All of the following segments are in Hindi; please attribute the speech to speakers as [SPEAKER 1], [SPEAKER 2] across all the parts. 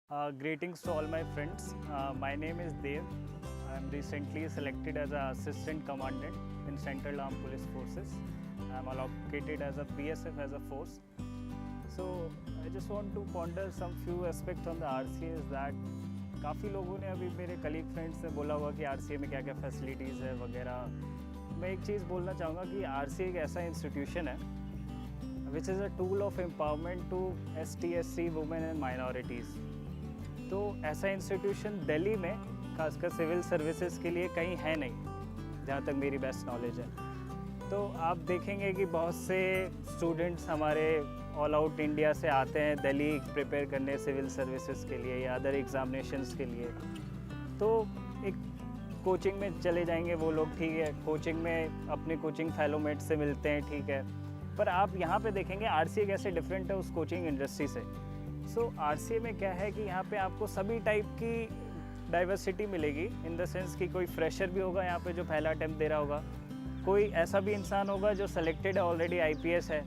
[SPEAKER 1] Greetings to all my friends. My name is Dev. I am recently selected as an assistant commandant in Central Armed Police Forces. I am allocated as a PSF as a force. So I just want to ponder some few aspects on the RCA is that काफ़ी लोगों ने अभी मेरे कलीग फ्रेंड्स से बोला हुआ कि RCA में क्या क्या फैसिलिटीज़ है वगैरह। मैं एक चीज़ बोलना चाहूँगा कि RCA एक ऐसा इंस्टीट्यूशन है which is a tool of empowerment to ST/SC women and minorities. तो ऐसा इंस्टीट्यूशन दिल्ली में खासकर सिविल सर्विसेज के लिए कहीं है नहीं, जहाँ तक मेरी बेस्ट नॉलेज है। तो आप देखेंगे कि बहुत से स्टूडेंट्स हमारे ऑल आउट इंडिया से आते हैं दिल्ली प्रिपेयर करने सिविल सर्विसेज के लिए या अदर एग्ज़ामिनेशंस के लिए। तो एक कोचिंग में चले जाएंगे वो लोग, ठीक है, कोचिंग में अपने कोचिंग फेलोमेट से मिलते हैं, ठीक है, पर आप यहाँ पे देखेंगे RCA कैसे डिफरेंट है उस कोचिंग इंडस्ट्री से। सो RCA में क्या है कि यहाँ पे आपको सभी टाइप की डाइवर्सिटी मिलेगी, इन द सेंस कि कोई फ्रेशर भी होगा यहाँ पे जो पहला अटैम्प्ट दे रहा होगा, कोई ऐसा भी इंसान होगा जो सेलेक्टेड है ऑलरेडी IPS है,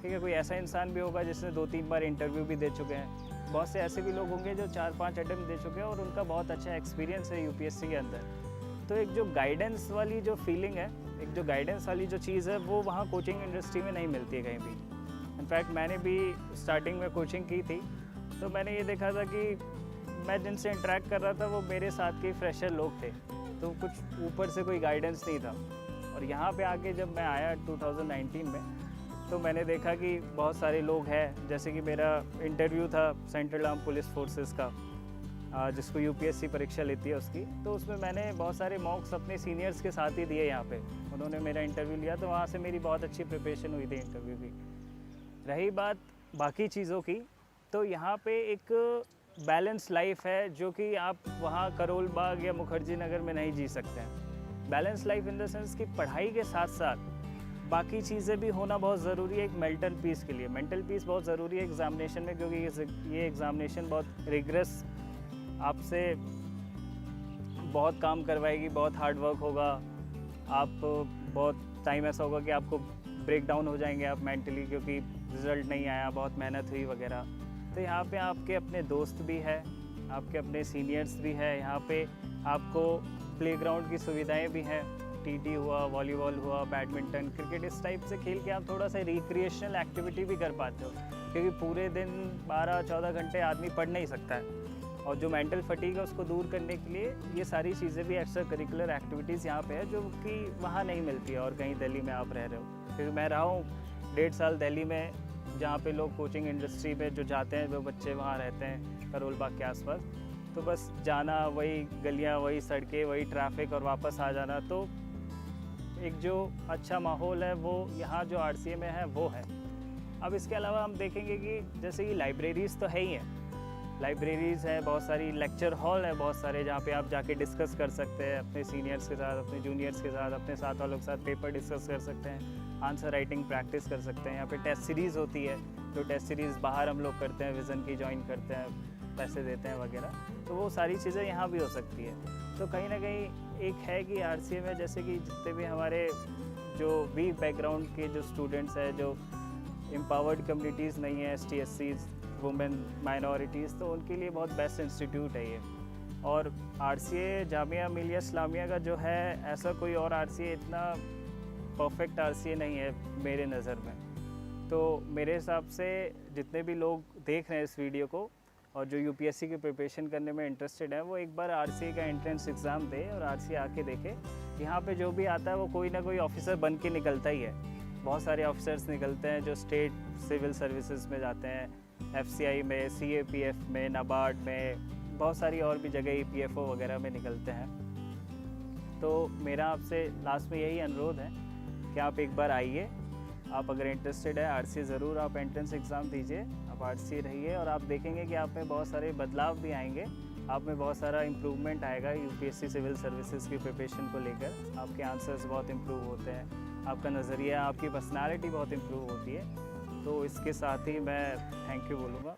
[SPEAKER 1] ठीक है, कोई ऐसा इंसान भी होगा जिसने 2-3 बार इंटरव्यू भी दे चुके हैं, बहुत से ऐसे भी लोग होंगे जो 4-5 अटैम्प्ट दे चुके हैं और उनका बहुत अच्छा एक्सपीरियंस है UPSC के अंदर। तो एक जो गाइडेंस वाली जो फीलिंग है, एक जो गाइडेंस वाली जो चीज़ है वो वहाँ कोचिंग इंडस्ट्री में नहीं मिलती है कहीं भी। इनफैक्ट मैंने भी स्टार्टिंग में कोचिंग की थी, तो मैंने ये देखा था कि मैं जिनसे इंटरेक्ट कर रहा था वो मेरे साथ के फ्रेशर लोग थे, तो कुछ ऊपर से कोई गाइडेंस नहीं था। और यहाँ पे आके जब मैं आया 2019 में, तो मैंने देखा कि बहुत सारे लोग हैं, जैसे कि मेरा इंटरव्यू था सेंट्रल आर्म पुलिस फोर्सेस का, जिसको UPSC परीक्षा लेती है उसकी, तो उसमें मैंने बहुत सारे मॉक्स अपने सीनियर्स के साथ ही दिए यहाँ पे। उन्होंने मेरा इंटरव्यू लिया तो वहाँ से मेरी बहुत अच्छी प्रिपरेशन हुई थी इंटरव्यू की। रही बात बाकी चीज़ों की, तो यहाँ पे एक बैलेंस लाइफ है जो कि आप वहाँ करोल बाग या मुखर्जी नगर में नहीं जी सकते हैं। Balance life in the sense कि पढ़ाई के साथ साथ बाकी चीज़ें भी होना बहुत ज़रूरी है एक मेंटल पीस के लिए। मेंटल पीस बहुत ज़रूरी है एग्ज़ामिनेशन में, क्योंकि ये एग्ज़ामिनेशन बहुत रिग्रेस आपसे बहुत काम करवाएगी, बहुत हार्ड वर्क होगा, आप बहुत टाइम ऐसा होगा कि आपको ब्रेक डाउन हो जाएंगे आप मेंटली, क्योंकि रिज़ल्ट नहीं आया, बहुत मेहनत हुई वगैरह। तो यहाँ पे आपके अपने दोस्त भी है, आपके अपने सीनियर्स भी है, यहाँ पे आपको प्लेग्राउंड की सुविधाएं भी हैं, TT हुआ, वॉलीबॉल हुआ, बैडमिंटन, क्रिकेट, इस टाइप से खेल के आप थोड़ा सा रिक्रिएशनल एक्टिविटी भी कर पाते हो, क्योंकि पूरे दिन 12-14 घंटे आदमी पढ़ नहीं सकता है। और जो मेंटल फटीग है उसको दूर करने के लिए ये सारी चीज़ें भी एक्स्ट्रा करिकुलर एक्टिविटीज़ यहाँ पे है, जो कि वहाँ नहीं मिलती है और कहीं दिल्ली में आप रह रहे हो। क्योंकि मैं रहा हूँ 1.5 साल दिल्ली में, जहाँ पे लोग कोचिंग इंडस्ट्री में जो जाते हैं वो बच्चे वहाँ रहते हैं करोल बाग के आसपास, तो बस जाना, वही गलियाँ, वही सड़कें, वही ट्रैफिक और वापस आ जाना। तो एक जो अच्छा माहौल है वो यहाँ जो RCA में है वो है। अब इसके अलावा हम देखेंगे कि जैसे कि लाइब्रेरीज़ तो है ही हैं, लाइब्रेरीज़ है, बहुत सारी लेक्चर हॉल है, बहुत सारे, जहाँ पे आप जाके डिस्कस कर सकते हैं अपने सीनियर्स के साथ, अपने जूनियर्स के साथ, अपने साथ वालों के साथ पेपर डिस्कस कर सकते हैं, आंसर राइटिंग प्रैक्टिस कर सकते हैं। यहाँ पे टेस्ट सीरीज़ होती है, जो टेस्ट सीरीज़ बाहर हम लोग करते हैं, विज़न की ज्वाइन करते हैं, पैसे देते हैं वगैरह, तो वो सारी चीज़ें यहाँ भी हो सकती है। तो कहीं ना कहीं एक है कि RCA में जैसे कि जितने भी हमारे जो वीक बैकग्राउंड के जो स्टूडेंट्स हैं, जो एम्पावर्ड कम्युनिटीज़ नहीं है, ST/SCs, वुमेन माइनॉरिटीज़, तो उनके लिए बहुत बेस्ट इंस्टीट्यूट है ये। और RCA जामिया मिलिया इस्लामिया का जो है, ऐसा कोई और RCA इतना परफेक्ट RCA नहीं है मेरे नज़र में। तो मेरे हिसाब से जितने भी लोग देख रहे हैं इस वीडियो को और जो UPSC की प्रिपरेशन करने में इंटरेस्टेड है, वो एक बार RCA का एंट्रेंस एग्ज़ाम दे और RCA आके देखे। यहाँ पे जो भी आता है वो कोई ना कोई ऑफिसर बन के निकलता ही है। बहुत सारे ऑफिसर्स निकलते हैं जो स्टेट सिविल सर्विसेज में जाते हैं, FCI में, CAPF में, नाबार्ड में, बहुत सारी और भी जगह EPFO वगैरह में निकलते हैं। तो मेरा आपसे लास्ट में यही अनुरोध है कि आप एक बार आइए, आप अगर इंटरेस्टेड है RCA ज़रूर आप एंट्रेंस एग्ज़ाम दीजिए, आप RCA रहिए और आप देखेंगे कि आप में बहुत सारे बदलाव भी आएंगे, आप में बहुत सारा इम्प्रूवमेंट आएगा UPSC सिविल सर्विसेज की प्रिपरेशन को लेकर। आपके आंसर्स बहुत इम्प्रूव होते हैं, आपका नज़रिया, आपकी पर्सनालिटी बहुत इम्प्रूव होती है। तो इसके साथ ही मैं थैंक यू बोलूँगा।